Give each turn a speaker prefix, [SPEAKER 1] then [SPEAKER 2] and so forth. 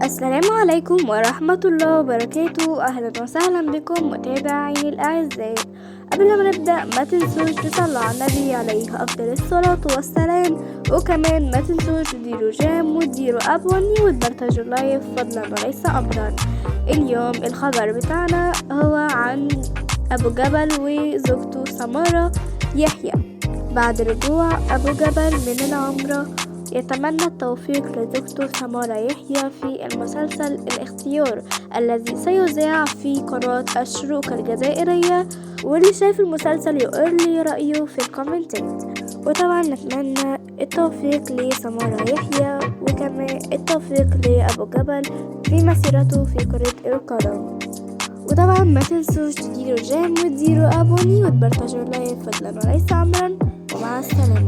[SPEAKER 1] السلام عليكم ورحمة الله وبركاته. أهلا وسهلا بكم متابعي الأعزاء. قبل ما نبدأ ما تنسوش تصلوا على النبي عليه أفضل الصلاة والسلام، وكمان ما تنسوش تديروا جيم وتديروا أبوني وتبرتجوا لايف فضلا وليس أمرا. اليوم الخبر بتاعنا هو عن أبو جبل وزوجته سمارة يحيى. بعد رجوع أبو جبل من العمرة يتمنى التوفيق لزوجته سمارة يحيى في المسلسل الاختيار الذي سيذاع في قناة الشروق الجزائرية، واللي شايف المسلسل يقول لي رأيه في الكومنتات. وطبعا نتمنى التوفيق لسمارة يحيى وكمان التوفيق لأبو جبل في مسيرته في كرة القدم. وطبعا ما تنسوش تديروا جيم وتديروا أبوني وتبرتجوا لايف فضلا وليس أمرا، ومع السلامة.